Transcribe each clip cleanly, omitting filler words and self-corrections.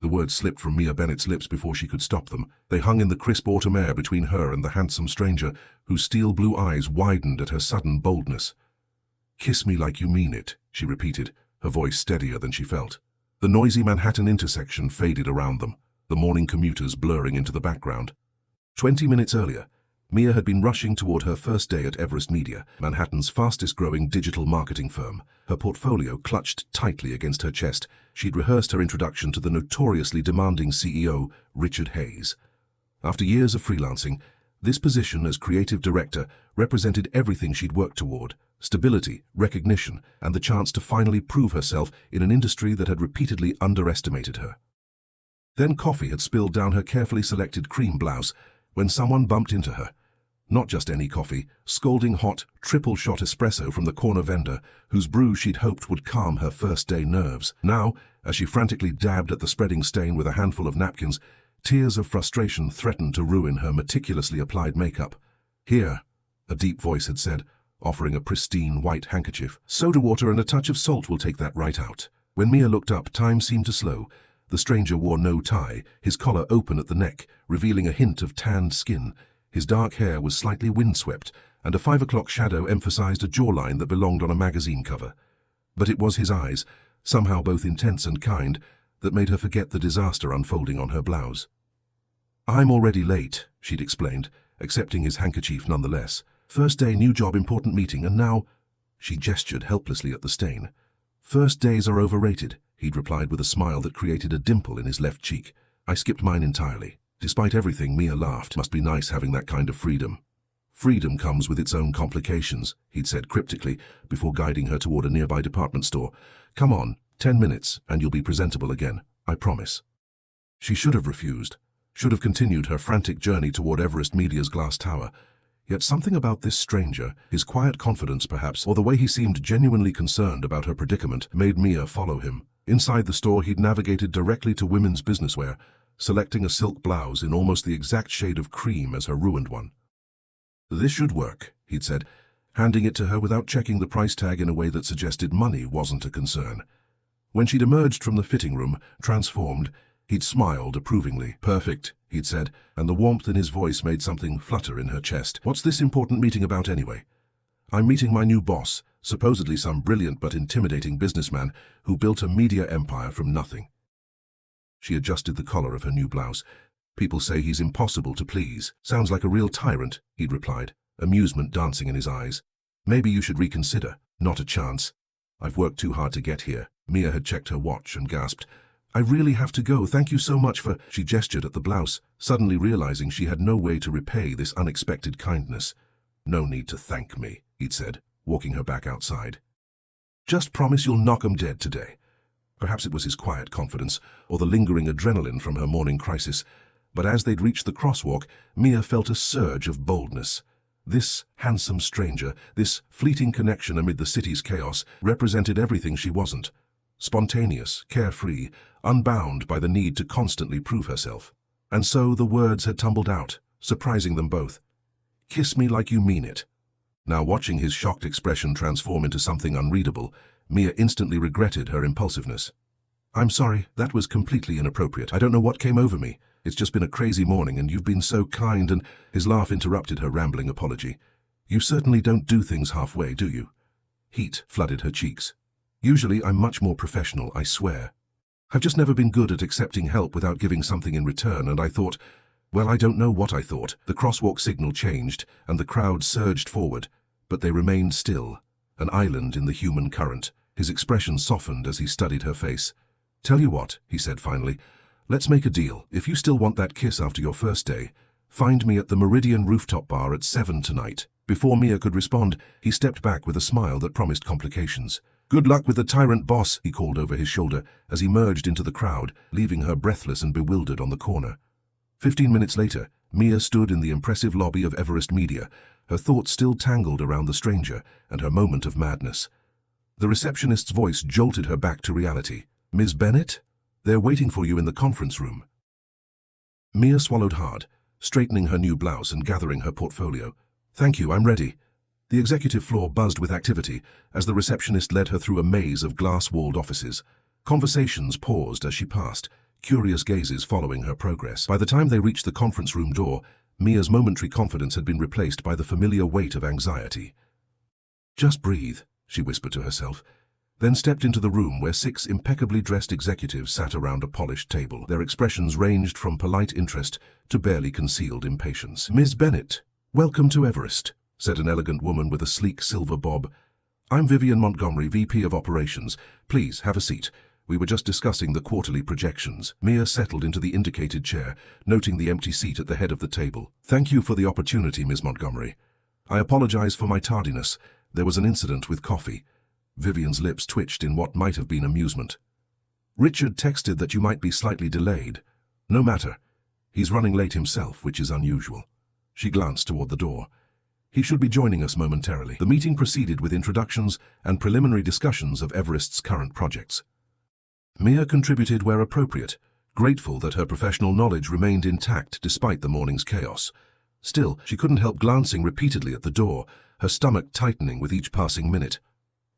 The words slipped from Mia Bennett's lips before she could stop them. They hung in the crisp autumn air between her and the handsome stranger, whose steel blue eyes widened at her sudden boldness. "Kiss me like you mean it," she repeated, her voice steadier than she felt. The noisy Manhattan intersection faded around them, the morning commuters blurring into the background. 20 minutes earlier, Mia had been rushing toward her first day at Everest Media, Manhattan's fastest-growing digital marketing firm. Her portfolio clutched tightly against her chest. She'd rehearsed her introduction to the notoriously demanding CEO, Richard Hayes. After years of freelancing, this position as creative director represented everything she'd worked toward: stability, recognition, and the chance to finally prove herself in an industry that had repeatedly underestimated her. Then coffee had spilled down her carefully selected cream blouse when someone bumped into her. Not just any coffee, scalding hot, triple-shot espresso from the corner vendor, whose brew she'd hoped would calm her first-day nerves. Now, as she frantically dabbed at the spreading stain with a handful of napkins, tears of frustration threatened to ruin her meticulously applied makeup. "Here," a deep voice had said, offering a pristine white handkerchief. "Soda water and a touch of salt will take that right out." When Mia looked up, time seemed to slow. The stranger wore no tie, his collar open at the neck, revealing a hint of tanned skin. His dark hair was slightly windswept, and a 5 o'clock shadow emphasized a jawline that belonged on a magazine cover. But it was his eyes, somehow both intense and kind, that made her forget the disaster unfolding on her blouse. "I'm already late," she'd explained, accepting his handkerchief nonetheless. "First day, new job, important meeting, and now—" She gestured helplessly at the stain. "First days are overrated," he'd replied with a smile that created a dimple in his left cheek. "I skipped mine entirely." Despite everything, Mia laughed. "Must be nice having that kind of freedom." "Freedom comes with its own complications," he'd said cryptically, before guiding her toward a nearby department store. "Come on, 10 minutes, and you'll be presentable again, I promise." She should have refused, should have continued her frantic journey toward Everest Media's glass tower. Yet something about this stranger, his quiet confidence perhaps, or the way he seemed genuinely concerned about her predicament, made Mia follow him. Inside the store, he'd navigated directly to women's businesswear, selecting a silk blouse in almost the exact shade of cream as her ruined one. "This should work," he'd said, handing it to her without checking the price tag in a way that suggested money wasn't a concern. When she'd emerged from the fitting room, transformed, he'd smiled approvingly. "Perfect," he'd said, and the warmth in his voice made something flutter in her chest. "What's this important meeting about anyway?" "I'm meeting my new boss, supposedly some brilliant but intimidating businessman who built a media empire from nothing." She adjusted the collar of her new blouse. "People say he's impossible to please." "Sounds like a real tyrant," he'd replied, amusement dancing in his eyes. "Maybe you should reconsider." "Not a chance. I've worked too hard to get here." Mia had checked her watch and gasped. "I really have to go. Thank you so much for—" She gestured at the blouse, suddenly realizing she had no way to repay this unexpected kindness. "No need to thank me," he'd said, walking her back outside. "Just promise you'll knock 'em dead today." Perhaps it was his quiet confidence, or the lingering adrenaline from her morning crisis, but as they'd reached the crosswalk, Mia felt a surge of boldness. This handsome stranger, this fleeting connection amid the city's chaos, represented everything she wasn't. Spontaneous, carefree, unbound by the need to constantly prove herself. And so the words had tumbled out, surprising them both. "Kiss me like you mean it." Now, watching his shocked expression transform into something unreadable, Mia instantly regretted her impulsiveness. "I'm sorry, that was completely inappropriate. I don't know what came over me. It's just been a crazy morning and you've been so kind and—" His laugh interrupted her rambling apology. "You certainly don't do things halfway, do you?" Heat flooded her cheeks. "Usually I'm much more professional, I swear. I've just never been good at accepting help without giving something in return, and I thought— well, I don't know what I thought." The crosswalk signal changed and the crowd surged forward, but they remained still, an island in the human current. His expression softened as he studied her face. "Tell you what," he said finally, "let's make a deal. If you still want that kiss after your first day, find me at the Meridian rooftop bar at 7 tonight." Before Mia could respond, he stepped back with a smile that promised complications. "Good luck with the tyrant boss," he called over his shoulder as he merged into the crowd, leaving her breathless and bewildered on the corner. 15 minutes later, Mia stood in the impressive lobby of Everest Media, her thoughts still tangled around the stranger and her moment of madness. The receptionist's voice jolted her back to reality. "Ms. Bennett? They're waiting for you in the conference room." Mia swallowed hard, straightening her new blouse and gathering her portfolio. "Thank you, I'm ready." The executive floor buzzed with activity as the receptionist led her through a maze of glass-walled offices. Conversations paused as she passed, curious gazes following her progress. By the time they reached the conference room door, Mia's momentary confidence had been replaced by the familiar weight of anxiety. "Just breathe," she whispered to herself, then stepped into the room where 6 impeccably dressed executives sat around a polished table. Their expressions ranged from polite interest to barely concealed impatience. "Ms. Bennett, welcome to Everest," said an elegant woman with a sleek silver bob. "I'm Vivian Montgomery, VP of Operations. Please, have a seat. We were just discussing the quarterly projections." Mia settled into the indicated chair, noting the empty seat at the head of the table. "Thank you for the opportunity, Ms. Montgomery. I apologize for my tardiness. There was an incident with coffee." Vivian's lips twitched in what might have been amusement. "Richard texted that you might be slightly delayed. No matter. He's running late himself, which is unusual." She glanced toward the door. "He should be joining us momentarily." The meeting proceeded with introductions and preliminary discussions of Everest's current projects. Mia contributed where appropriate, grateful that her professional knowledge remained intact despite the morning's chaos. Still, she couldn't help glancing repeatedly at the door, her stomach tightening with each passing minute.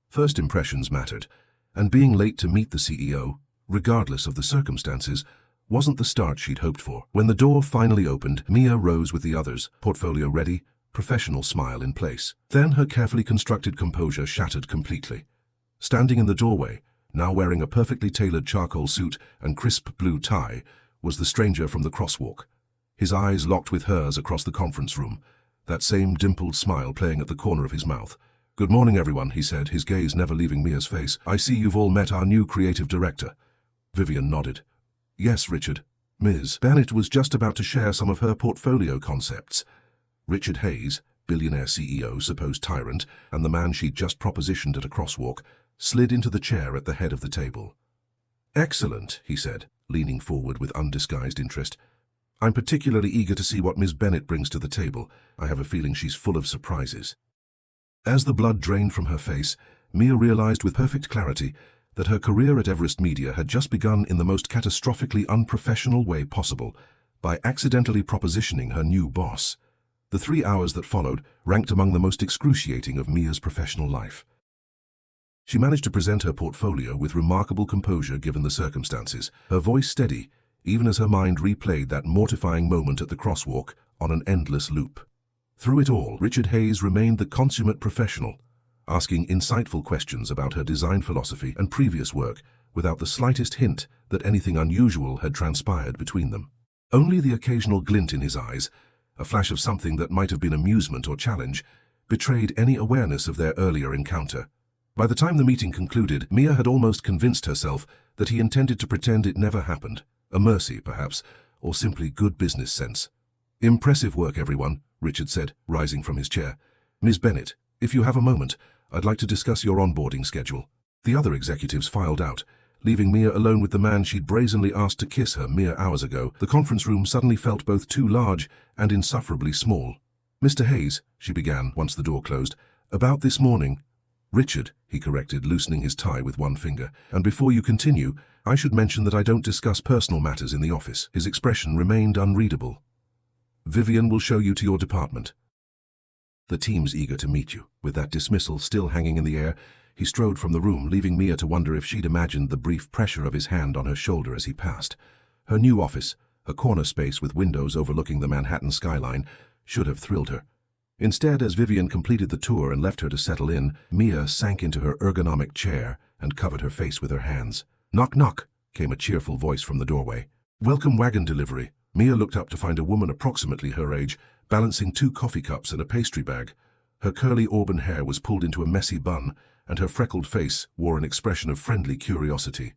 First impressions mattered, and being late to meet the CEO, regardless of the circumstances, wasn't the start she'd hoped for. When the door finally opened, Mia rose with the others, portfolio ready, professional smile in place. Then her carefully constructed composure shattered completely. Standing in the doorway, now wearing a perfectly tailored charcoal suit and crisp blue tie, was the stranger from the crosswalk. His eyes locked with hers across the conference room, that same dimpled smile playing at the corner of his mouth. "Good morning, everyone," he said, his gaze never leaving Mia's face. "I see you've all met our new creative director." Vivian nodded. "Yes, Richard." Ms. Bennett was just about to share some of her portfolio concepts. Richard Hayes, Billionaire CEO, supposed tyrant, and the man she'd just propositioned at a crosswalk, slid into the chair at the head of the table. "Excellent," he said, leaning forward with undisguised interest. "I'm particularly eager to see what Ms. Bennett brings to the table. I have a feeling she's full of surprises." As the blood drained from her face, Mia realized with perfect clarity that her career at Everest Media had just begun in the most catastrophically unprofessional way possible, by accidentally propositioning her new boss. The 3 hours that followed ranked among the most excruciating of Mia's professional life. She managed to present her portfolio with remarkable composure given the circumstances, her voice steady, even as her mind replayed that mortifying moment at the crosswalk on an endless loop. Through it all, Richard Hayes remained the consummate professional, asking insightful questions about her design philosophy and previous work without the slightest hint that anything unusual had transpired between them. Only the occasional glint in his eyes, a flash of something that might have been amusement or challenge, betrayed any awareness of their earlier encounter. By the time the meeting concluded, Mia had almost convinced herself that he intended to pretend it never happened, a mercy, perhaps, or simply good business sense. "Impressive work, everyone," Richard said, rising from his chair. "Ms. Bennett, if you have a moment, I'd like to discuss your onboarding schedule." The other executives filed out, leaving Mia alone with the man she'd brazenly asked to kiss her mere hours ago. The conference room suddenly felt both too large and insufferably small. "Mr. Hayes," she began once the door closed, "about this morning—" "Richard," he corrected, loosening his tie with one finger. "And before you continue, I should mention that I don't discuss personal matters in the office." His expression remained unreadable. "Vivian will show you to your department. The team's eager to meet you." With that dismissal still hanging in the air, he strode from the room, leaving Mia to wonder if she'd imagined the brief pressure of his hand on her shoulder as he passed. Her new office, a corner space with windows overlooking the Manhattan skyline, should have thrilled her. Instead, as Vivian completed the tour and left her to settle in, Mia sank into her ergonomic chair and covered her face with her hands. "Knock, knock," came a cheerful voice from the doorway. "Welcome wagon delivery." Mia looked up to find a woman approximately her age, balancing 2 coffee cups and a pastry bag. Her curly auburn hair was pulled into a messy bun, and her freckled face wore an expression of friendly curiosity.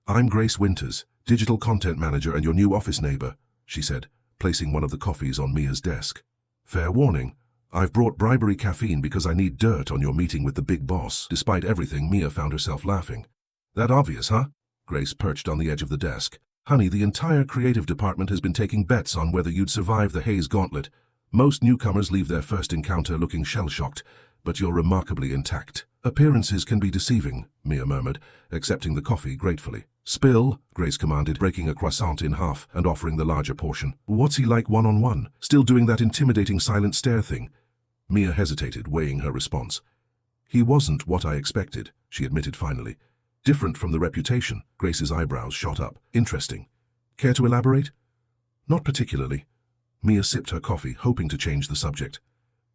"I'm Grace Winters, digital content manager and your new office neighbor," she said, placing one of the coffees on Mia's desk. "Fair warning, I've brought bribery caffeine because I need dirt on your meeting with the big boss." Despite everything, Mia found herself laughing. "That obvious, huh?" Grace perched on the edge of the desk. "Honey, the entire creative department has been taking bets on whether you'd survive the Hayes gauntlet. Most newcomers leave their first encounter looking shell-shocked, but you're remarkably intact." "Appearances can be deceiving," Mia murmured, accepting the coffee gratefully. "Spill," Grace commanded, breaking a croissant in half and offering the larger portion. "What's he like one-on-one? Still doing that intimidating silent stare thing?" Mia hesitated, weighing her response. "He wasn't what I expected," she admitted finally. Different from the reputation. Grace's eyebrows shot up. Interesting. Care to elaborate? Not particularly. Mia sipped her coffee, hoping to change the subject.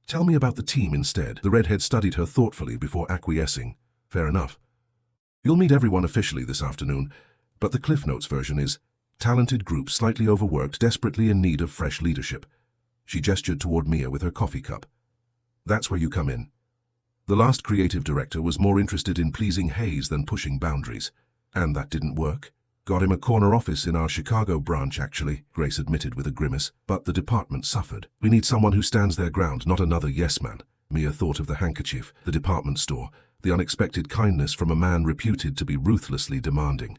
Tell me about the team instead. The redhead studied her thoughtfully before acquiescing. Fair enough. You'll meet everyone officially this afternoon, but the Cliff Notes version is talented group slightly overworked, desperately in need of fresh leadership. She gestured toward Mia with her coffee cup. That's where you come in. The last creative director was more interested in pleasing Hayes than pushing boundaries. And that didn't work. Got him a corner office in our Chicago branch, actually, Grace admitted with a grimace, but the department suffered. We need someone who stands their ground, not another yes-man. Mia thought of the handkerchief, the department store, the unexpected kindness from a man reputed to be ruthlessly demanding.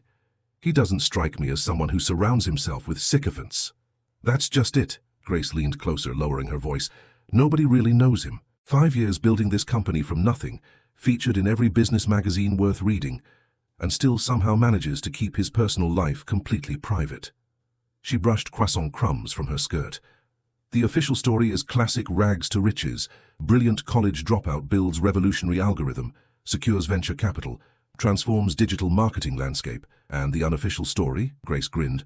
He doesn't strike me as someone who surrounds himself with sycophants. That's just it. Grace leaned closer, lowering her voice. Nobody really knows him. 5 years building this company from nothing, featured in every business magazine worth reading, and still somehow manages to keep his personal life completely private. She brushed croissant crumbs from her skirt. The official story is classic rags to riches. Brilliant college dropout builds revolutionary algorithm, secures venture capital, transforms digital marketing landscape. And the unofficial story, Grace grinned,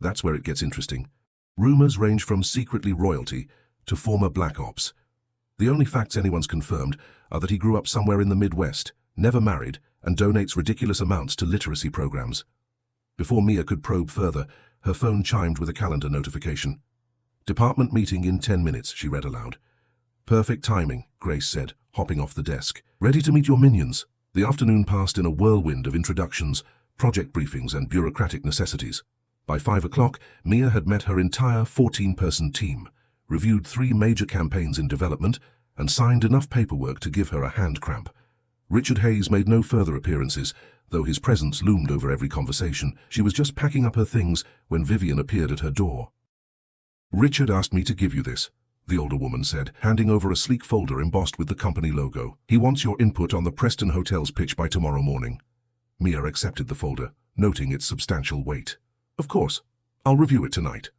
that's where it gets interesting. Rumors range from secretly royalty to former black ops. The only facts anyone's confirmed are that he grew up somewhere in the Midwest, never married, and donates ridiculous amounts to literacy programs. Before Mia could probe further, her phone chimed with a calendar notification. Department meeting in 10 minutes, she read aloud. Perfect timing, Grace said, hopping off the desk. Ready to meet your minions? The afternoon passed in a whirlwind of introductions, project briefings, and bureaucratic necessities. By 5 o'clock, Mia had met her entire 14-person team, reviewed 3 major campaigns in development, and signed enough paperwork to give her a hand cramp. Richard Hayes made no further appearances, though his presence loomed over every conversation. She was just packing up her things when Vivian appeared at her door. Richard asked me to give you this, the older woman said, handing over a sleek folder embossed with the company logo. He wants your input on the Preston Hotel's pitch by tomorrow morning. Mia accepted the folder, noting its substantial weight. Of course. I'll review it tonight.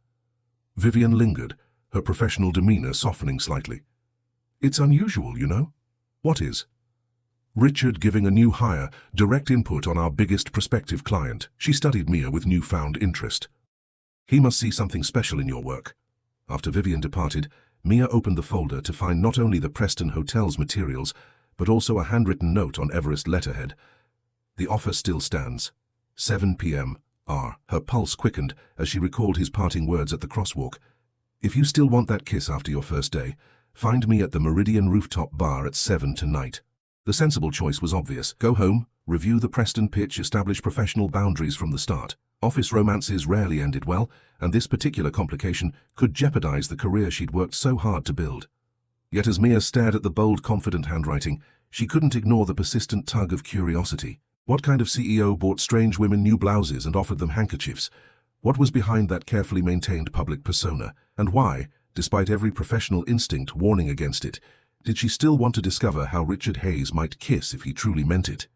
Vivian lingered, her professional demeanor softening slightly. It's unusual, you know. What is? Richard giving a new hire direct input on our biggest prospective client. She studied Mia with newfound interest. He must see something special in your work. After Vivian departed, Mia opened the folder to find not only the Preston Hotel's materials, but also a handwritten note on Everest letterhead. The offer still stands. 7 p.m. Her pulse quickened as she recalled his parting words at the crosswalk. If you still want that kiss after your first day, find me at the Meridian Rooftop Bar at 7 tonight. The sensible choice was obvious. Go home, review the Preston pitch, establish professional boundaries from the start. Office romances rarely ended well, and this particular complication could jeopardize the career she'd worked so hard to build. Yet as Mia stared at the bold, confident handwriting, she couldn't ignore the persistent tug of curiosity. What kind of CEO bought strange women new blouses and offered them handkerchiefs? What was behind that carefully maintained public persona? And why, despite every professional instinct warning against it, did she still want to discover how Richard Hayes might kiss if he truly meant it?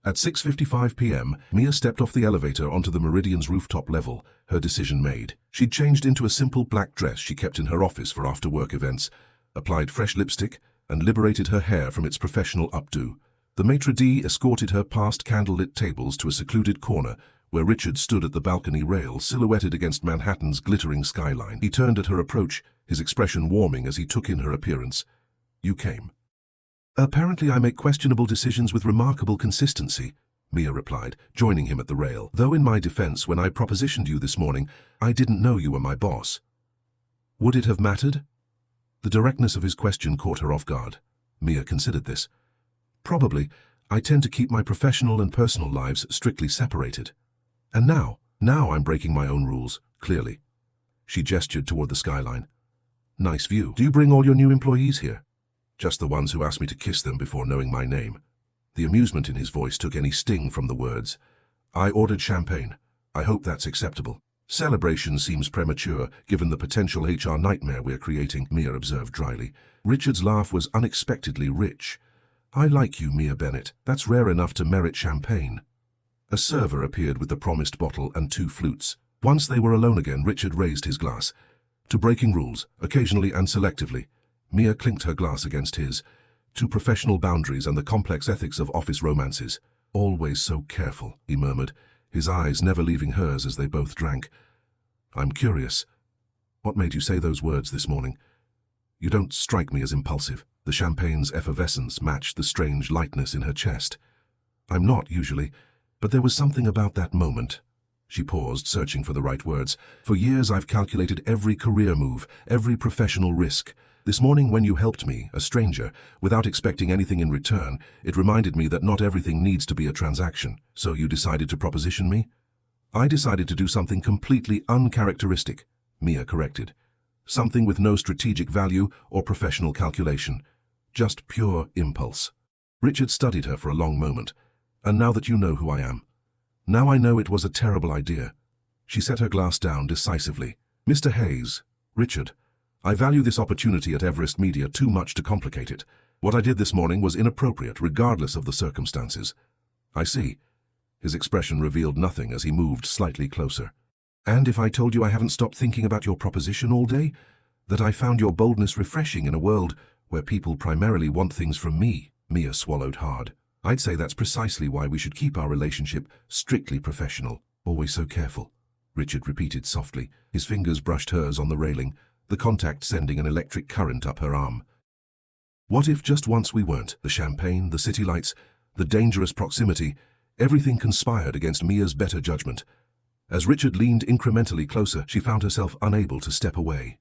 At 6:55 p.m., Mia stepped off the elevator onto the Meridian's rooftop level, her decision made. She'd changed into a simple black dress she kept in her office for after-work events, applied fresh lipstick, and liberated her hair from its professional updo. The maitre d' escorted her past candlelit tables to a secluded corner where Richard stood at the balcony rail, silhouetted against Manhattan's glittering skyline. He turned at her approach, his expression warming as he took in her appearance. You came. Apparently I make questionable decisions with remarkable consistency, Mia replied, joining him at the rail. Though in my defense, when I propositioned you this morning, I didn't know you were my boss. Would it have mattered? The directness of his question caught her off guard. Mia considered this. Probably. I tend to keep my professional and personal lives strictly separated. And now I'm breaking my own rules, clearly. She gestured toward the skyline. Nice view. Do you bring all your new employees here? Just the ones who asked me to kiss them before knowing my name. The amusement in his voice took any sting from the words. I ordered champagne. I hope that's acceptable. Celebration seems premature, given the potential HR nightmare we're creating, Mia observed dryly. Richard's laugh was unexpectedly rich. I like you, Mia Bennett. That's rare enough to merit champagne. A server appeared with the promised bottle and 2 flutes. Once they were alone again, Richard raised his glass. To breaking rules, occasionally and selectively. Mia clinked her glass against his. To professional boundaries and the complex ethics of office romances. Always so careful, he murmured, his eyes never leaving hers as they both drank. I'm curious. What made you say those words this morning? You don't strike me as impulsive. The champagne's effervescence matched the strange lightness in her chest. I'm not, usually, but there was something about that moment. She paused, searching for the right words. For years I've calculated every career move, every professional risk. This morning when you helped me, a stranger, without expecting anything in return, it reminded me that not everything needs to be a transaction. So you decided to proposition me? I decided to do something completely uncharacteristic, Mia corrected. Something with no strategic value or professional calculation. Just pure impulse. Richard studied her for a long moment. And now that you know who I am. Now I know it was a terrible idea. She set her glass down decisively. Mr. Hayes, Richard, I value this opportunity at Everest Media too much to complicate it. What I did this morning was inappropriate regardless of the circumstances. I see. His expression revealed nothing as he moved slightly closer. And if I told you I haven't stopped thinking about your proposition all day? That I found your boldness refreshing in a world where people primarily want things from me? Mia swallowed hard. I'd say that's precisely why we should keep our relationship strictly professional. Always so careful, Richard repeated softly. His fingers brushed hers on the railing, the contact sending an electric current up her arm. What if just once we weren't? The champagne, the city lights, the dangerous proximity, everything conspired against Mia's better judgment. As Richard leaned incrementally closer, she found herself unable to step away.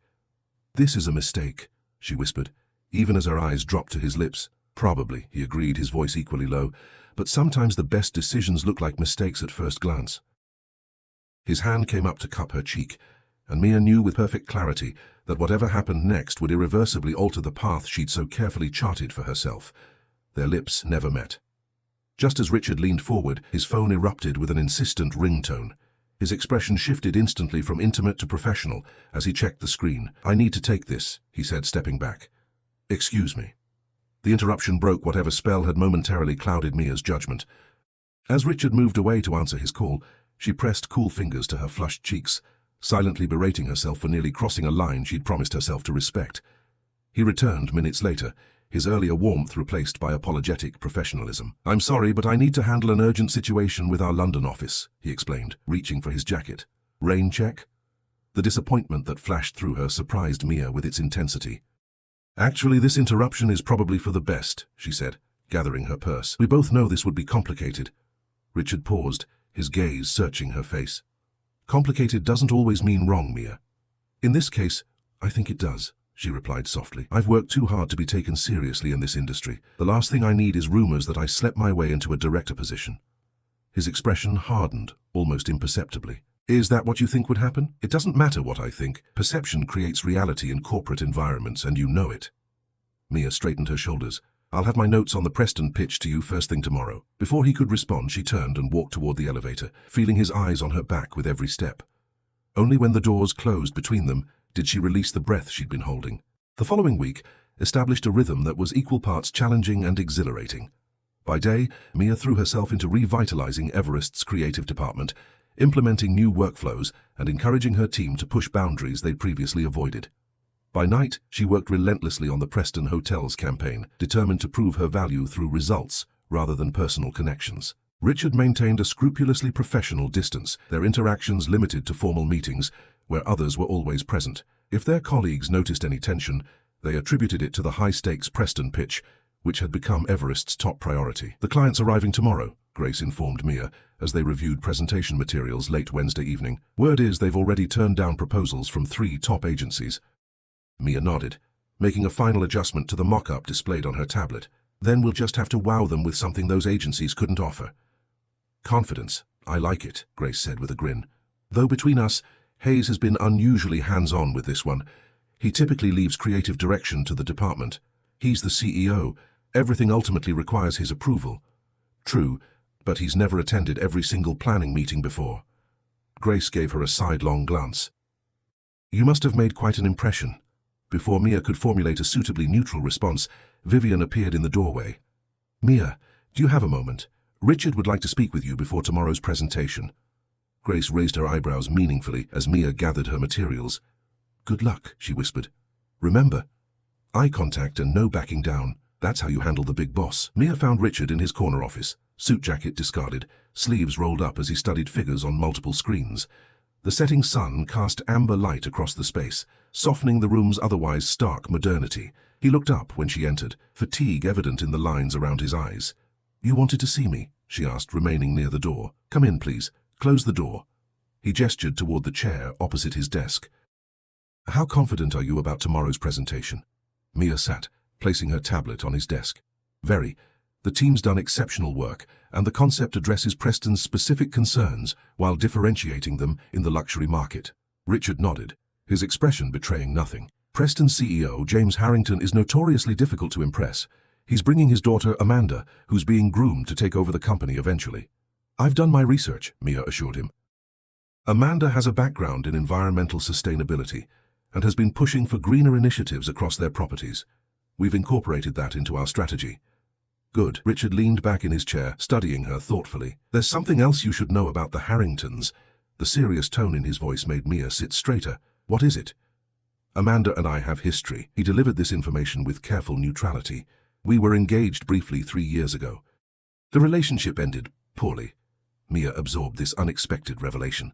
This is a mistake, she whispered, even as her eyes dropped to his lips. Probably, he agreed, his voice equally low, but sometimes the best decisions look like mistakes at first glance. His hand came up to cup her cheek, and Mia knew with perfect clarity that whatever happened next would irreversibly alter the path she'd so carefully charted for herself. Their lips never met. Just as Richard leaned forward, his phone erupted with an insistent ringtone. His expression shifted instantly from intimate to professional as he checked the screen. I need to take this, he said, stepping back. Excuse me. The interruption broke whatever spell had momentarily clouded Mia's judgment. As Richard moved away to answer his call, she pressed cool fingers to her flushed cheeks, silently berating herself for nearly crossing a line she'd promised herself to respect. He returned minutes later, his earlier warmth replaced by apologetic professionalism. I'm sorry, but I need to handle an urgent situation with our London office, he explained, reaching for his jacket. Rain check? The disappointment that flashed through her surprised Mia with its intensity. Actually, this interruption is probably for the best, she said, gathering her purse. We both know this would be complicated. Richard paused, his gaze searching her face. Complicated doesn't always mean wrong, Mia. In this case, I think it does, she replied softly. I've worked too hard to be taken seriously in this industry. The last thing I need is rumors that I slept my way into a director position. His expression hardened, almost imperceptibly. Is that what you think would happen? It doesn't matter what I think. Perception creates reality in corporate environments, and you know it. Mia straightened her shoulders. I'll have my notes on the Preston pitch to you first thing tomorrow. Before he could respond, she turned and walked toward the elevator, feeling his eyes on her back with every step. Only when the doors closed between them did she release the breath she'd been holding. The following week established a rhythm that was equal parts challenging and exhilarating. By day, Mia threw herself into revitalizing Everest's creative department, implementing new workflows and encouraging her team to push boundaries they'd previously avoided. By night, she worked relentlessly on the Preston Hotels campaign, determined to prove her value through results rather than personal connections. Richard maintained a scrupulously professional distance, their interactions limited to formal meetings, where others were always present. If their colleagues noticed any tension, they attributed it to the high-stakes Preston pitch, which had become Everest's top priority. The client's arriving tomorrow, Grace informed Mia, as they reviewed presentation materials late Wednesday evening. Word is they've already turned down proposals from 3 top agencies. Mia nodded, making a final adjustment to the mock-up displayed on her tablet. Then we'll just have to wow them with something those agencies couldn't offer. Confidence. I like it, Grace said with a grin. Though between us, Hayes has been unusually hands-on with this one. He typically leaves creative direction to the department. He's the CEO. Everything ultimately requires his approval. True, but he's never attended every single planning meeting before. Grace gave her a sidelong glance. You must have made quite an impression. Before Mia could formulate a suitably neutral response, Vivian appeared in the doorway. Mia, do you have a moment? Richard would like to speak with you before tomorrow's presentation. Grace raised her eyebrows meaningfully as Mia gathered her materials. Good luck, she whispered. Remember, eye contact and no backing down. That's how you handle the big boss. Mia found Richard in his corner office, suit jacket discarded, sleeves rolled up as he studied figures on multiple screens. The setting sun cast amber light across the space, softening the room's otherwise stark modernity. He looked up when she entered, fatigue evident in the lines around his eyes. "You wanted to see me?" she asked, remaining near the door. "Come in, please. Close the door." He gestured toward the chair opposite his desk. "How confident are you about tomorrow's presentation?" Mia sat, placing her tablet on his desk. "Very. The team's done exceptional work, and the concept addresses Preston's specific concerns while differentiating them in the luxury market." Richard nodded, his expression betraying nothing. "Preston's CEO, James Harrington, is notoriously difficult to impress. He's bringing his daughter, Amanda, who's being groomed to take over the company eventually." "I've done my research," Mia assured him. "Amanda has a background in environmental sustainability and has been pushing for greener initiatives across their properties. We've incorporated that into our strategy." "Good." Richard leaned back in his chair, studying her thoughtfully. "There's something else you should know about the Harringtons." The serious tone in his voice made Mia sit straighter. "What is it?" "Amanda and I have history." He delivered this information with careful neutrality. "We were engaged briefly 3 years ago. The relationship ended poorly." Mia absorbed this unexpected revelation.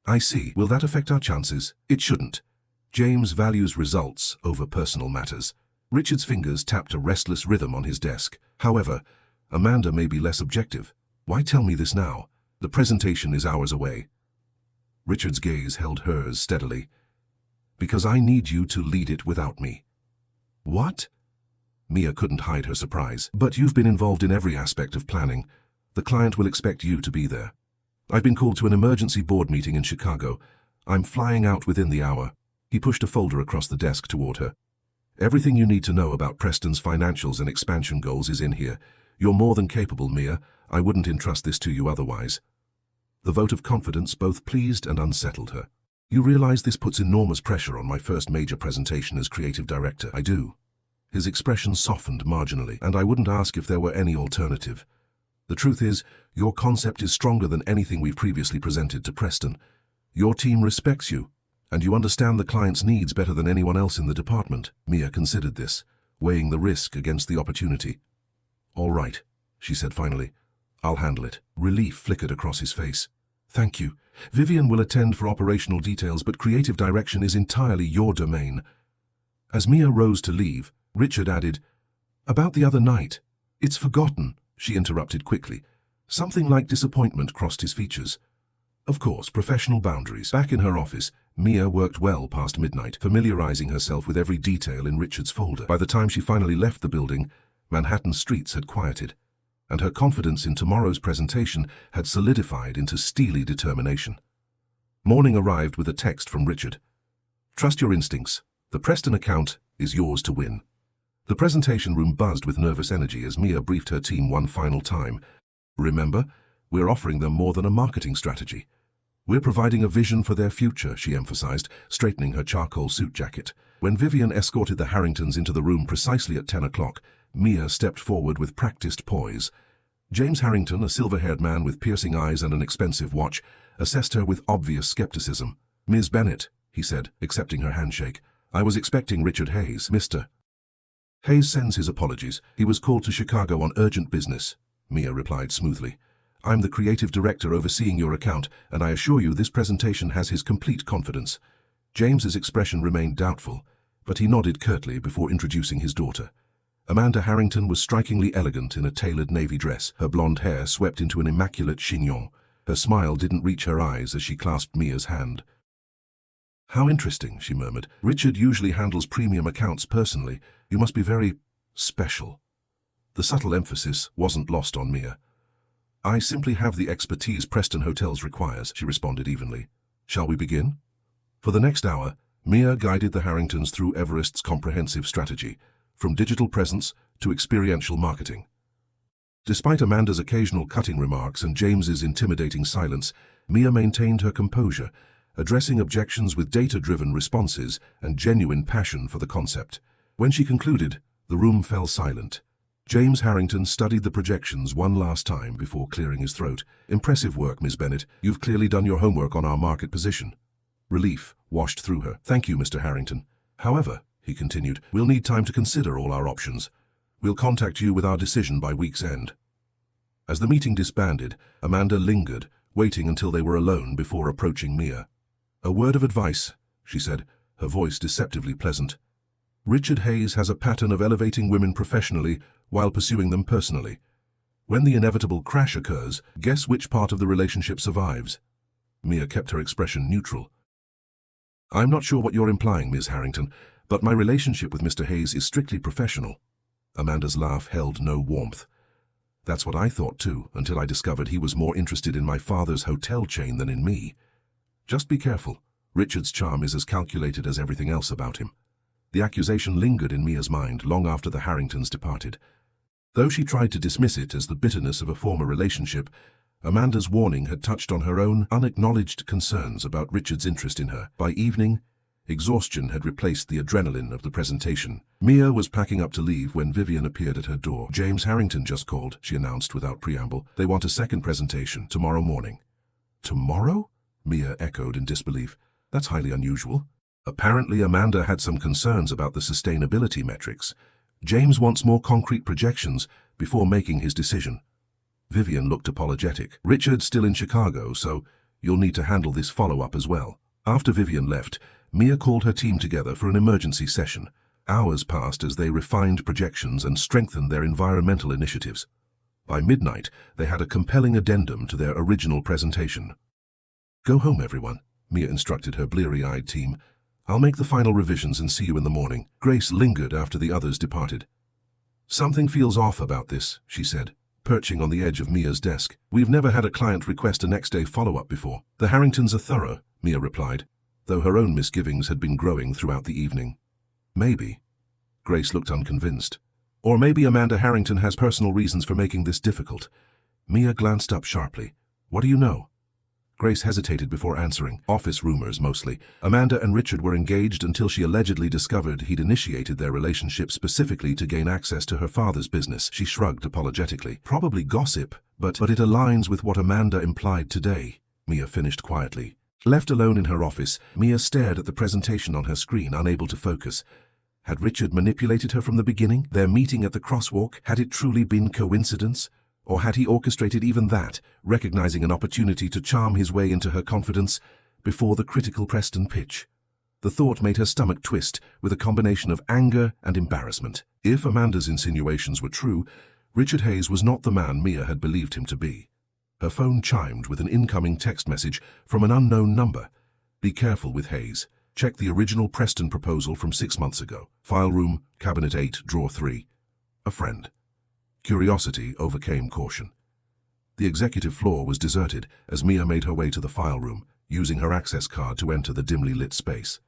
"I see. Will that affect our chances?" "It shouldn't. James values results over personal matters." Richard's fingers tapped a restless rhythm on his desk. "However, Amanda may be less objective." "Why tell me this now? The presentation is hours away." Richard's gaze held hers steadily. "Because I need you to lead it without me." "What?" Mia couldn't hide her surprise. "But you've been involved in every aspect of planning. The client will expect you to be there. I've been called to an emergency board meeting in Chicago. I'm flying out within the hour." He pushed a folder across the desk toward her. "Everything you need to know about Preston's financials and expansion goals is in here. You're more than capable, Mia. I wouldn't entrust this to you otherwise." The vote of confidence both pleased and unsettled her. "You realize this puts enormous pressure on my first major presentation as creative director?" "I do." His expression softened marginally, "and I wouldn't ask if there were any alternative. The truth is, your concept is stronger than anything we've previously presented to Preston. Your team respects you, and you understand the client's needs better than anyone else in the department." Mia considered this, weighing the risk against the opportunity. "All right," she said finally. "I'll handle it." Relief flickered across his face. "Thank you. Vivian will attend for operational details, but creative direction is entirely your domain." As Mia rose to leave, Richard added, "About the other night. It's forgotten," she interrupted quickly. Something like disappointment crossed his features. Of course, professional boundaries. Back in her office, Mia worked well past midnight, familiarizing herself with every detail in Richard's folder. By the time she finally left the building, Manhattan streets had quieted, and her confidence in tomorrow's presentation had solidified into steely determination. Morning arrived with a text from Richard. "Trust your instincts. The Preston account is yours to win." The presentation room buzzed with nervous energy as Mia briefed her team one final time. "Remember, we're offering them more than a marketing strategy. We're providing a vision for their future," she emphasized, straightening her charcoal suit jacket. When Vivian escorted the Harringtons into the room precisely at 10 o'clock, Mia stepped forward with practiced poise. James Harrington, a silver-haired man with piercing eyes and an expensive watch, assessed her with obvious skepticism. "Ms. Bennett," he said, accepting her handshake. "I was expecting Richard Hayes." "Mr. Hayes sends his apologies. He was called to Chicago on urgent business," Mia replied smoothly. "I'm the creative director overseeing your account, and I assure you this presentation has his complete confidence." James's expression remained doubtful, but he nodded curtly before introducing his daughter. Amanda Harrington was strikingly elegant in a tailored navy dress, her blonde hair swept into an immaculate chignon. Her smile didn't reach her eyes as she clasped Mia's hand. "How interesting," she murmured. "Richard usually handles premium accounts personally. You must be very special." The subtle emphasis wasn't lost on Mia. "I simply have the expertise Preston Hotels requires," she responded evenly. "Shall we begin?" For the next hour, Mia guided the Harringtons through Everest's comprehensive strategy, from digital presence to experiential marketing. Despite Amanda's occasional cutting remarks and James's intimidating silence, Mia maintained her composure, addressing objections with data-driven responses and genuine passion for the concept. When she concluded, the room fell silent. James Harrington studied the projections one last time before clearing his throat. "Impressive work, Ms. Bennett. You've clearly done your homework on our market position." Relief washed through her. "Thank you, Mr. Harrington. However," he continued, "we'll need time to consider all our options. We'll contact you with our decision by week's end." As the meeting disbanded, Amanda lingered, waiting until they were alone before approaching Mia. "A word of advice," she said, her voice deceptively pleasant. "Richard Hayes has a pattern of elevating women professionally while pursuing them personally. When the inevitable crash occurs, guess which part of the relationship survives?" Mia kept her expression neutral. "I'm not sure what you're implying, Ms. Harrington, but my relationship with Mr. Hayes is strictly professional." Amanda's laugh held no warmth. "That's what I thought too, until I discovered he was more interested in my father's hotel chain than in me. Just be careful. Richard's charm is as calculated as everything else about him." The accusation lingered in Mia's mind long after the Harringtons departed. Though she tried to dismiss it as the bitterness of a former relationship, Amanda's warning had touched on her own unacknowledged concerns about Richard's interest in her. By evening, exhaustion had replaced the adrenaline of the presentation. Mia was packing up to leave when Vivian appeared at her door. "James Harrington just called," she announced without preamble. "They want a second presentation tomorrow morning." "Tomorrow?" Mia echoed in disbelief. "That's highly unusual." Apparently, Amanda had some concerns about the sustainability metrics. "James wants more concrete projections before making his decision." Vivian looked apologetic. "Richard's still in Chicago, so you'll need to handle this follow-up as well." After Vivian left, Mia called her team together for an emergency session. Hours passed as they refined projections and strengthened their environmental initiatives. By midnight, they had a compelling addendum to their original presentation. "Go home, everyone," Mia instructed her bleary-eyed team. "I'll make the final revisions and see you in the morning." Grace lingered after the others departed. "Something feels off about this," she said, perching on the edge of Mia's desk. "We've never had a client request a next-day follow-up before." "The Harringtons are thorough," Mia replied, though her own misgivings had been growing throughout the evening. "Maybe." Grace looked unconvinced. "Or maybe Amanda Harrington has personal reasons for making this difficult." Mia glanced up sharply. "What do you know?" Grace hesitated before answering. "Office rumors, mostly. Amanda and Richard were engaged until she allegedly discovered he'd initiated their relationship specifically to gain access to her father's business." She shrugged apologetically. "Probably gossip, but it aligns with what Amanda implied today," Mia finished quietly. Left alone in her office, Mia stared at the presentation on her screen, unable to focus. Had Richard manipulated her from the beginning? Their meeting at the crosswalk, had it truly been coincidence? Or had he orchestrated even that, recognizing an opportunity to charm his way into her confidence before the critical Preston pitch? The thought made her stomach twist with a combination of anger and embarrassment. If Amanda's insinuations were true, Richard Hayes was not the man Mia had believed him to be. Her phone chimed with an incoming text message from an unknown number. "Be careful with Hayes. Check the original Preston proposal from 6 months ago. File room, cabinet 8, drawer 3. A friend." Curiosity overcame caution. The executive floor was deserted as Mia made her way to the file room, using her access card to enter the dimly lit space.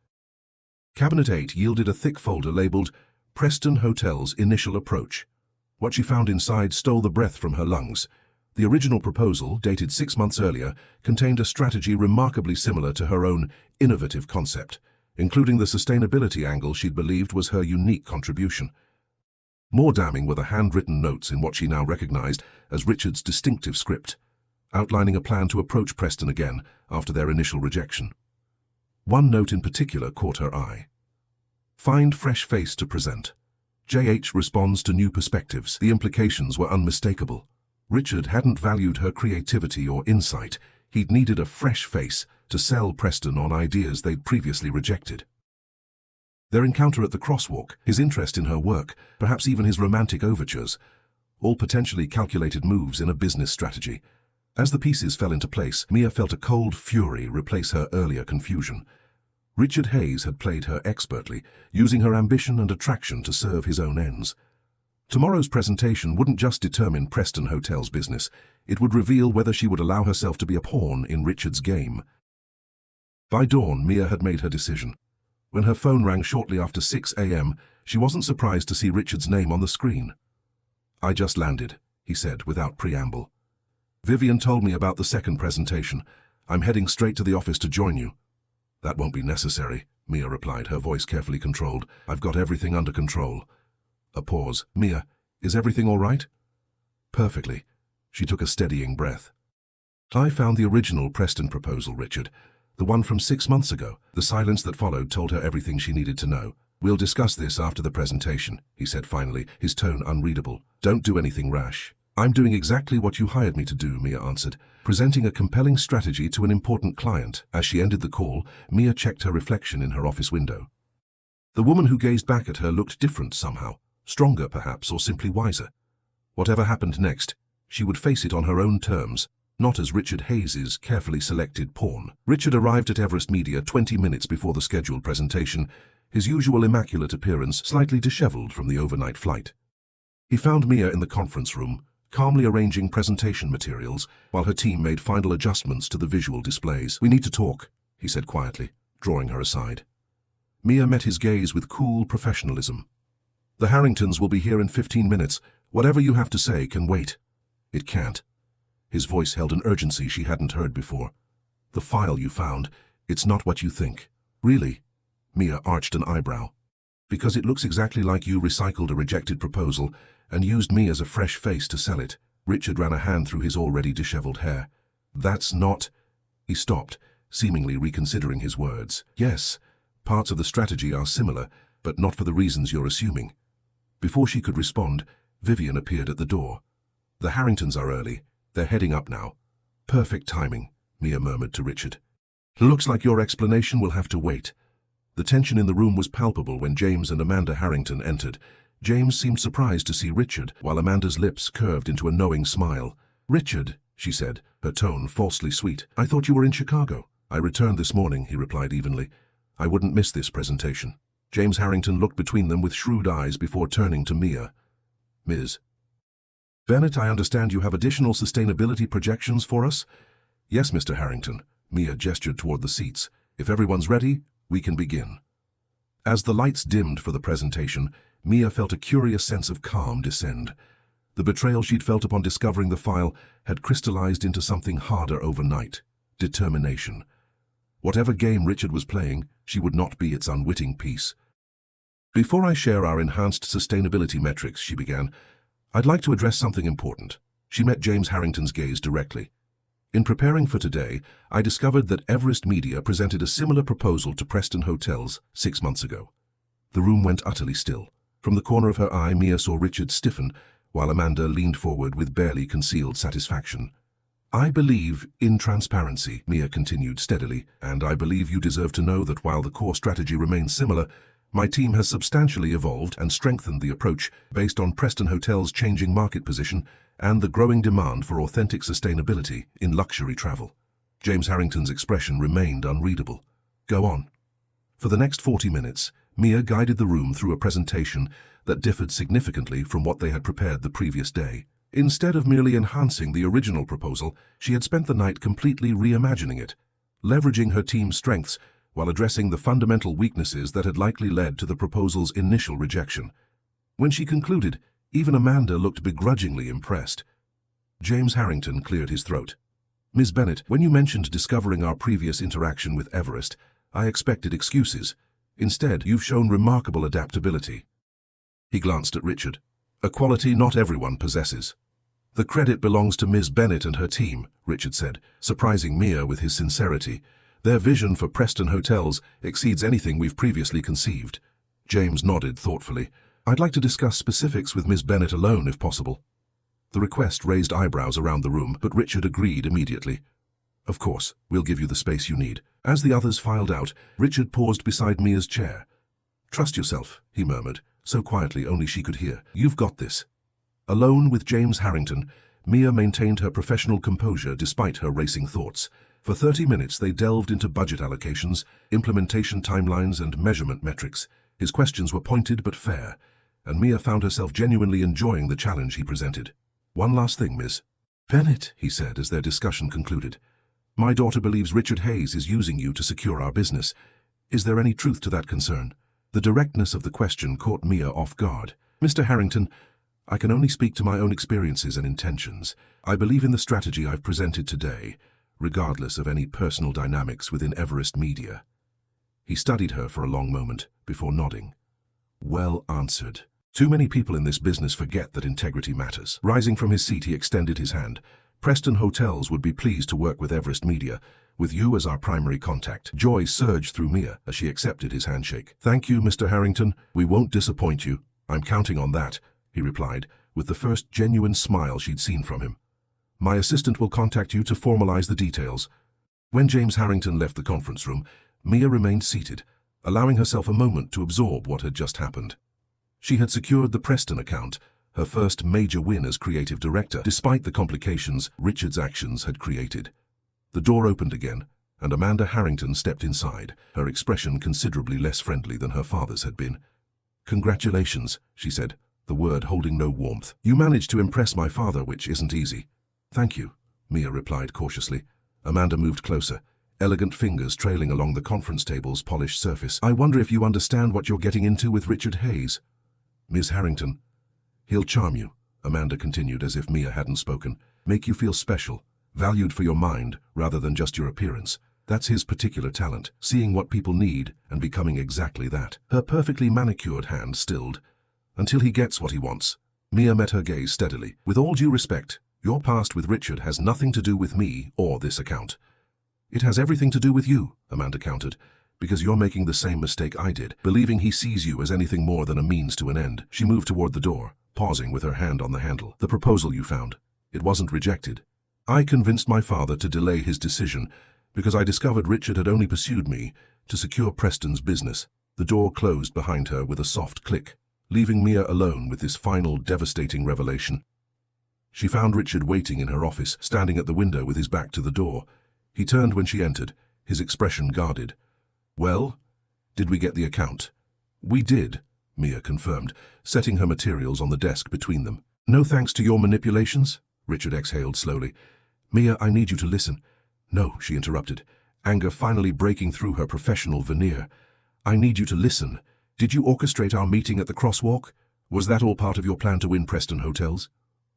Cabinet 8 yielded a thick folder labeled Preston Hotel's Initial Approach. What she found inside stole the breath from her lungs. The original proposal, dated 6 months earlier, contained a strategy remarkably similar to her own innovative concept, including the sustainability angle she'd believed was her unique contribution. More damning were the handwritten notes in what she now recognized as Richard's distinctive script, outlining a plan to approach Preston again after their initial rejection. One note in particular caught her eye. "Find fresh face to present. JH responds to new perspectives." The implications were unmistakable. Richard hadn't valued her creativity or insight. He'd needed a fresh face to sell Preston on ideas they'd previously rejected. Their encounter at the crosswalk, his interest in her work, perhaps even his romantic overtures, all potentially calculated moves in a business strategy. As the pieces fell into place, Mia felt a cold fury replace her earlier confusion. Richard Hayes had played her expertly, using her ambition and attraction to serve his own ends. Tomorrow's presentation wouldn't just determine Preston Hotel's business, it would reveal whether she would allow herself to be a pawn in Richard's game. By dawn, Mia had made her decision. When her phone rang shortly after 6 a.m., she wasn't surprised to see Richard's name on the screen. "I just landed," he said without preamble. "Vivian told me about the second presentation. I'm heading straight to the office to join you." "That won't be necessary," Mia replied, her voice carefully controlled. "I've got everything under control." A pause. "Mia, is everything all right?" "Perfectly." She took a steadying breath. "I found the original Preston proposal, Richard. The one from 6 months ago." The silence that followed told her everything she needed to know. "We'll discuss this after the presentation," he said finally, his tone unreadable. "Don't do anything rash." I'm doing exactly what you hired me to do, Mia answered, presenting a compelling strategy to an important client. As she ended the call, Mia checked her reflection in her office window. The woman who gazed back at her looked different somehow, stronger perhaps, or simply wiser. Whatever happened next, she would face it on her own terms, not as Richard Hayes's carefully selected pawn. Richard arrived at Everest Media 20 minutes before the scheduled presentation, his usual immaculate appearance slightly disheveled from the overnight flight. He found Mia in the conference room, calmly arranging presentation materials while her team made final adjustments to the visual displays. "We need to talk," he said quietly, drawing her aside. Mia met his gaze with cool professionalism. "The Harringtons will be here in 15 minutes. Whatever you have to say can wait." "It can't." His voice held an urgency she hadn't heard before. "The file you found, it's not what you think." "Really?" Mia arched an eyebrow. "Because it looks exactly like you recycled a rejected proposal and used me as a fresh face to sell it." Richard ran a hand through his already disheveled hair. "That's not—" He stopped, seemingly reconsidering his words. "Yes, parts of the strategy are similar, but not for the reasons you're assuming." Before she could respond, Vivian appeared at the door. "The Harringtons are early. They're heading up now." "Perfect timing," Mia murmured to Richard. "Looks like your explanation will have to wait." The tension in the room was palpable when James and Amanda Harrington entered. James seemed surprised to see Richard, while Amanda's lips curved into a knowing smile. "Richard," she said, her tone falsely sweet, "I thought you were in Chicago." "I returned this morning," he replied evenly. "I wouldn't miss this presentation." James Harrington looked between them with shrewd eyes before turning to Mia. "Ms. Bennett, I understand you have additional sustainability projections for us?" "Yes, Mr. Harrington." Mia gestured toward the seats. "If everyone's ready, we can begin." As the lights dimmed for the presentation, Mia felt a curious sense of calm descend. The betrayal she'd felt upon discovering the file had crystallized into something harder overnight: determination. Whatever game Richard was playing, she would not be its unwitting piece. "Before I share our enhanced sustainability metrics," she began, "I'd like to address something important." She met James Harrington's gaze directly. "In preparing for today, I discovered that Everest Media presented a similar proposal to Preston Hotels 6 months ago." The room went utterly still. From the corner of her eye, Mia saw Richard stiffen, while Amanda leaned forward with barely concealed satisfaction. "I believe in transparency," Mia continued steadily, "and I believe you deserve to know that while the core strategy remains similar, my team has substantially evolved and strengthened the approach based on Preston Hotel's changing market position and the growing demand for authentic sustainability in luxury travel." James Harrington's expression remained unreadable. "Go on." For the next 40 minutes, Mia guided the room through a presentation that differed significantly from what they had prepared the previous day. Instead of merely enhancing the original proposal, she had spent the night completely reimagining it, leveraging her team's strengths while addressing the fundamental weaknesses that had likely led to the proposal's initial rejection. When she concluded, even Amanda looked begrudgingly impressed. James Harrington cleared his throat. "Ms. Bennett, when you mentioned discovering our previous interaction with Everest, I expected excuses. Instead, you've shown remarkable adaptability." He glanced at Richard. "A quality not everyone possesses." "The credit belongs to Ms. Bennett and her team," Richard said, surprising Mia with his sincerity. "Their vision for Preston Hotels exceeds anything we've previously conceived." James nodded thoughtfully. "I'd like to discuss specifics with Ms. Bennett alone, if possible." The request raised eyebrows around the room, but Richard agreed immediately. "Of course, we'll give you the space you need." As the others filed out, Richard paused beside Mia's chair. "Trust yourself," he murmured, so quietly only she could hear. "You've got this." Alone with James Harrington, Mia maintained her professional composure despite her racing thoughts. For 30 minutes they delved into budget allocations, implementation timelines, and measurement metrics. His questions were pointed but fair, and Mia found herself genuinely enjoying the challenge he presented. "One last thing, Ms. Bennett," he said as their discussion concluded. "My daughter believes Richard Hayes is using you to secure our business. Is there any truth to that concern?" The directness of the question caught Mia off guard. "Mr. Harrington, I can only speak to my own experiences and intentions. I believe in the strategy I've presented today, regardless of any personal dynamics within Everest Media." He studied her for a long moment before nodding. "Well answered. Too many people in this business forget that integrity matters." Rising from his seat, he extended his hand. "Preston Hotels would be pleased to work with Everest Media, with you as our primary contact." Joy surged through Mia as she accepted his handshake. "Thank you, Mr. Harrington. We won't disappoint you. I'm counting on that," he replied, with the first genuine smile she'd seen from him. "My assistant will contact you to formalize the details." When James Harrington left the conference room, Mia remained seated, allowing herself a moment to absorb what had just happened. She had secured the Preston account, her first major win as creative director, despite the complications Richard's actions had created. The door opened again, and Amanda Harrington stepped inside, her expression considerably less friendly than her father's had been. "Congratulations," she said, the word holding no warmth. "You managed to impress my father, which isn't easy." "Thank you," Mia replied cautiously. Amanda moved closer, elegant fingers trailing along the conference table's polished surface. "I wonder if you understand what you're getting into with Richard Hayes." "Ms. Harrington." "He'll charm you," Amanda continued as if Mia hadn't spoken. "Make you feel special, valued for your mind rather than just your appearance. That's his particular talent, seeing what people need and becoming exactly that." Her perfectly manicured hand stilled. "Until he gets what he wants." Mia met her gaze steadily. "With all due respect, your past with Richard has nothing to do with me or this account." "It has everything to do with you," Amanda countered, "because you're making the same mistake I did, believing he sees you as anything more than a means to an end." She moved toward the door, pausing with her hand on the handle. "The proposal you found, it wasn't rejected. I convinced my father to delay his decision because I discovered Richard had only pursued me to secure Preston's business." The door closed behind her with a soft click, leaving Mia alone with this final devastating revelation. She found Richard waiting in her office, standing at the window with his back to the door. He turned when she entered, his expression guarded. "Well, did we get the account?" "We did," Mia confirmed, setting her materials on the desk between them. "No thanks to your manipulations?" Richard exhaled slowly. "Mia, I need you to listen." "No," she interrupted, anger finally breaking through her professional veneer. "I need you to listen. Did you orchestrate our meeting at the crosswalk? Was that all part of your plan to win Preston Hotels?"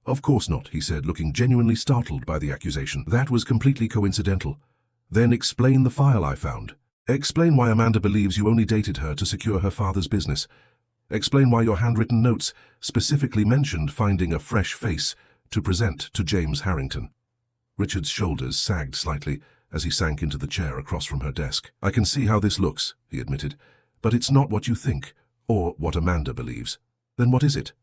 "Of course not," he said, looking genuinely startled by the accusation. "That was completely coincidental." "Then explain the file I found. Explain why Amanda believes you only dated her to secure her father's business. Explain why your handwritten notes specifically mentioned finding a fresh face to present to James Harrington." Richard's shoulders sagged slightly as he sank into the chair across from her desk. "I can see how this looks," he admitted, "but it's not what you think, or what Amanda believes." "Then what is it?"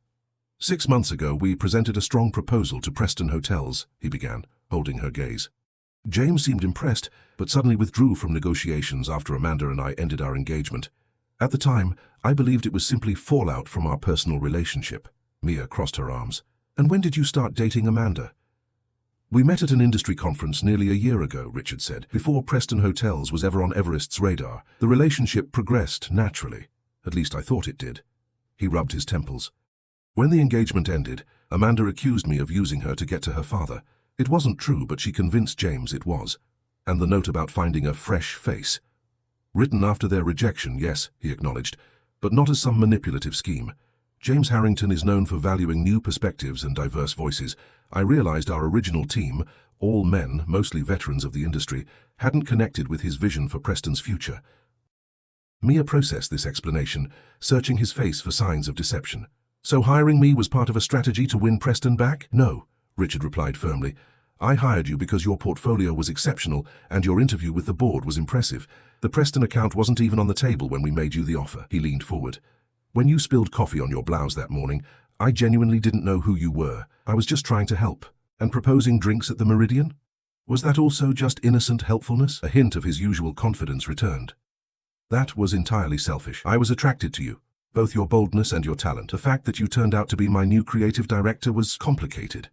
"6 months ago, we presented a strong proposal to Preston Hotels," he began, holding her gaze. "James seemed impressed, but suddenly withdrew from negotiations after Amanda and I ended our engagement. At the time, I believed it was simply fallout from our personal relationship." Mia crossed her arms. "And when did you start dating Amanda?" "We met at an industry conference nearly a year ago," Richard said, "before Preston Hotels was ever on Everest's radar. The relationship progressed naturally. At least I thought it did." He rubbed his temples. "When the engagement ended, Amanda accused me of using her to get to her father. It wasn't true, but she convinced James it was. And the note about finding a fresh face. Written after their rejection, yes," he acknowledged, "but not as some manipulative scheme. James Harrington is known for valuing new perspectives and diverse voices. I realized our original team, all men, mostly veterans of the industry, hadn't connected with his vision for Preston's future." Mia processed this explanation, searching his face for signs of deception. "So hiring me was part of a strategy to win Preston back?" "No," Richard replied firmly. "I hired you because your portfolio was exceptional and your interview with the board was impressive. The Preston account wasn't even on the table when we made you the offer." He leaned forward. "When you spilled coffee on your blouse that morning, I genuinely didn't know who you were. I was just trying to help. And proposing drinks at the Meridian? Was that also just innocent helpfulness?" A hint of his usual confidence returned. "That was entirely selfish. I was attracted to you, both your boldness and your talent. The fact that you turned out to be my new creative director was complicated."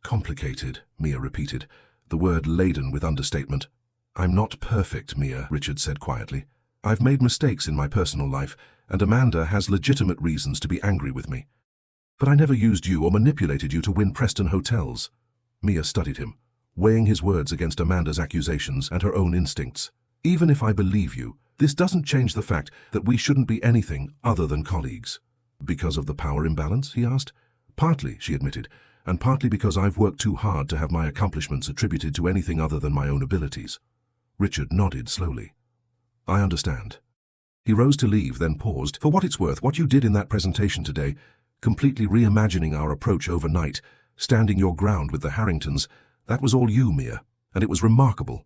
"Complicated," Mia repeated, the word laden with understatement. "I'm not perfect, Mia," Richard said quietly. "I've made mistakes in my personal life, and Amanda has legitimate reasons to be angry with me. But I never used you or manipulated you to win Preston Hotels." Mia studied him, weighing his words against Amanda's accusations and her own instincts. "Even if I believe you, this doesn't change the fact that we shouldn't be anything other than colleagues." "Because of the power imbalance?" he asked. "Partly," she admitted, "and partly because I've worked too hard to have my accomplishments attributed to anything other than my own abilities." Richard nodded slowly. "I understand." He rose to leave, then paused. "For what it's worth, what you did in that presentation today, completely reimagining our approach overnight, standing your ground with the Harringtons, that was all you, Mia, and it was remarkable."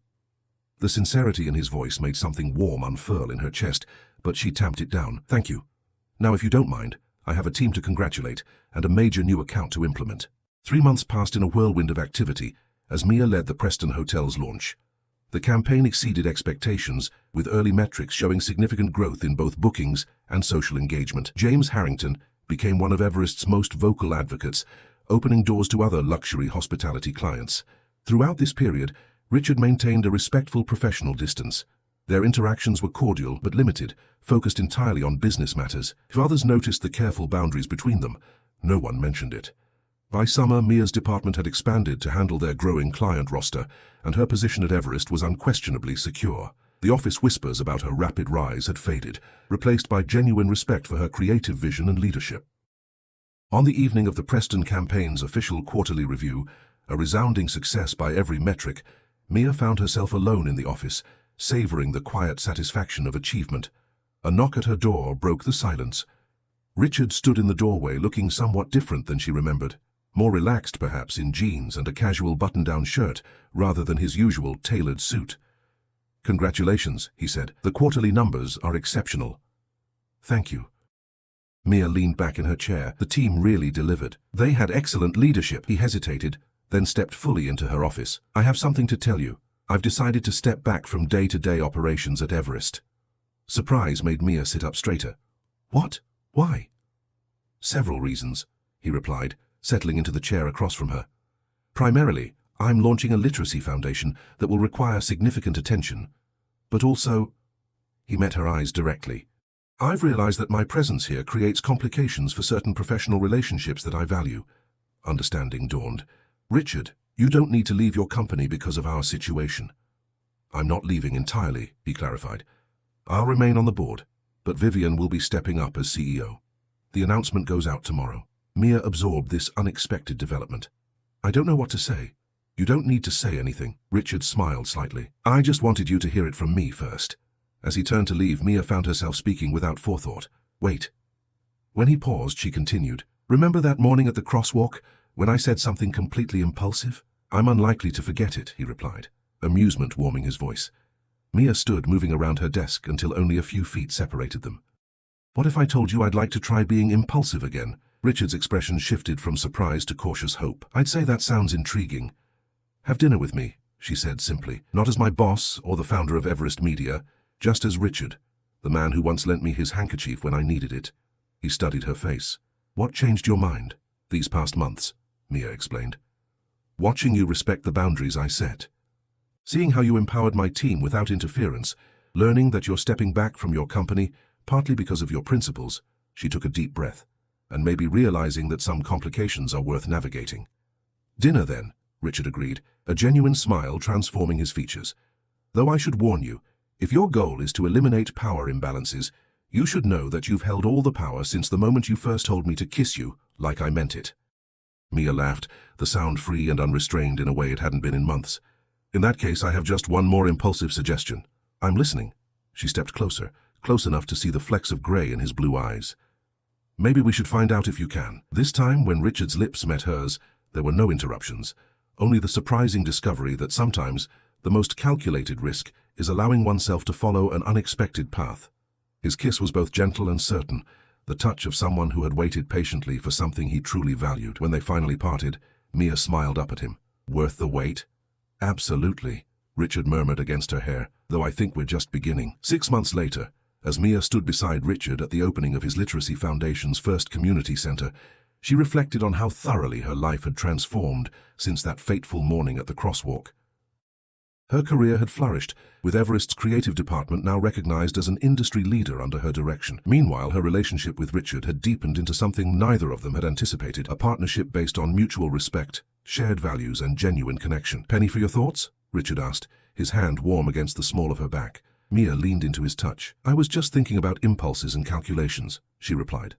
The sincerity in his voice made something warm unfurl in her chest, but she tamped it down. "Thank you. Now, if you don't mind, I have a team to congratulate and a major new account to implement. 3 months passed in a whirlwind of activity as Mia led the Preston Hotel's launch. The campaign exceeded expectations, with early metrics showing significant growth in both bookings and social engagement. James Harrington became one of Everest's most vocal advocates, opening doors to other luxury hospitality clients. Throughout this period, Richard maintained a respectful professional distance. Their interactions were cordial but limited, focused entirely on business matters. If others noticed the careful boundaries between them, no one mentioned it. By summer, Mia's department had expanded to handle their growing client roster, and her position at Everest was unquestionably secure. The office whispers about her rapid rise had faded, replaced by genuine respect for her creative vision and leadership. On the evening of the Preston campaign's official quarterly review, a resounding success by every metric, Mia found herself alone in the office, savoring the quiet satisfaction of achievement. A knock at her door broke the silence. Richard stood in the doorway looking somewhat different than she remembered. More relaxed perhaps in jeans and a casual button-down shirt rather than his usual tailored suit. "Congratulations," he said. "The quarterly numbers are exceptional." "Thank you." Mia leaned back in her chair. The team really delivered. They had excellent leadership. He hesitated, then stepped fully into her office. "I have something to tell you. I've decided to step back from day-to-day operations at Everest." Surprise made Mia sit up straighter. "What? Why?" "Several reasons," he replied, settling into the chair across from her. "Primarily, I'm launching a literacy foundation that will require significant attention. But also," he met her eyes directly, "I've realized that my presence here creates complications for certain professional relationships that I value." Understanding dawned. "Richard, you don't need to leave your company because of our situation." "I'm not leaving entirely," he clarified. "I'll remain on the board, but Vivian will be stepping up as CEO. The announcement goes out tomorrow." Mia absorbed this unexpected development. "I don't know what to say." "You don't need to say anything." Richard smiled slightly. "I just wanted you to hear it from me first." As he turned to leave, Mia found herself speaking without forethought. "Wait." When he paused, she continued. "Remember that morning at the crosswalk, when I said something completely impulsive?" "I'm unlikely to forget it," he replied, amusement warming his voice. Mia stood moving around her desk until only a few feet separated them. "What if I told you I'd like to try being impulsive again?" Richard's expression shifted from surprise to cautious hope. "I'd say that sounds intriguing." "Have dinner with me," she said simply. "Not as my boss or the founder of Everest Media, just as Richard, the man who once lent me his handkerchief when I needed it." He studied her face. "What changed your mind?" "These past months," Mia explained. "Watching you respect the boundaries I set. Seeing how you empowered my team without interference, learning that you're stepping back from your company, partly because of your principles." She took a deep breath, "and maybe realizing that some complications are worth navigating." "Dinner then," Richard agreed, a genuine smile transforming his features. "Though I should warn you, if your goal is to eliminate power imbalances, you should know that you've held all the power since the moment you first told me to kiss you, like I meant it." Mia laughed, the sound free and unrestrained in a way it hadn't been in months. "In that case, I have just one more impulsive suggestion." "I'm listening." She stepped closer, close enough to see the flecks of gray in his blue eyes. "Maybe we should find out if you can." This time, when Richard's lips met hers, there were no interruptions, only the surprising discovery that sometimes the most calculated risk is allowing oneself to follow an unexpected path. His kiss was both gentle and certain, the touch of someone who had waited patiently for something he truly valued. When they finally parted, Mia smiled up at him. "Worth the wait?" "Absolutely," Richard murmured against her hair, "though I think we're just beginning." 6 months later, as Mia stood beside Richard at the opening of his Literacy Foundation's first community center, she reflected on how thoroughly her life had transformed since that fateful morning at the crosswalk. Her career had flourished, with Everest's creative department now recognized as an industry leader under her direction. Meanwhile, her relationship with Richard had deepened into something neither of them had anticipated, a partnership based on mutual respect, shared values, and genuine connection. "Penny for your thoughts?" Richard asked, his hand warm against the small of her back. Mia leaned into his touch. "I was just thinking about impulses and calculations," she replied.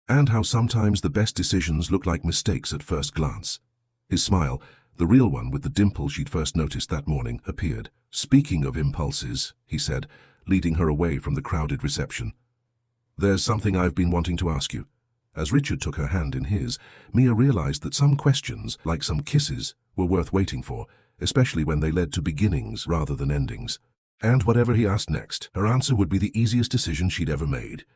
"And how sometimes the best decisions look like mistakes at first glance." His smile, the real one with the dimple she'd first noticed that morning, appeared. "Speaking of impulses," he said, leading her away from the crowded reception, "there's something I've been wanting to ask you." As Richard took her hand in his, Mia realized that some questions, like some kisses, were worth waiting for, especially when they led to beginnings rather than endings. And whatever he asked next, her answer would be the easiest decision she'd ever made.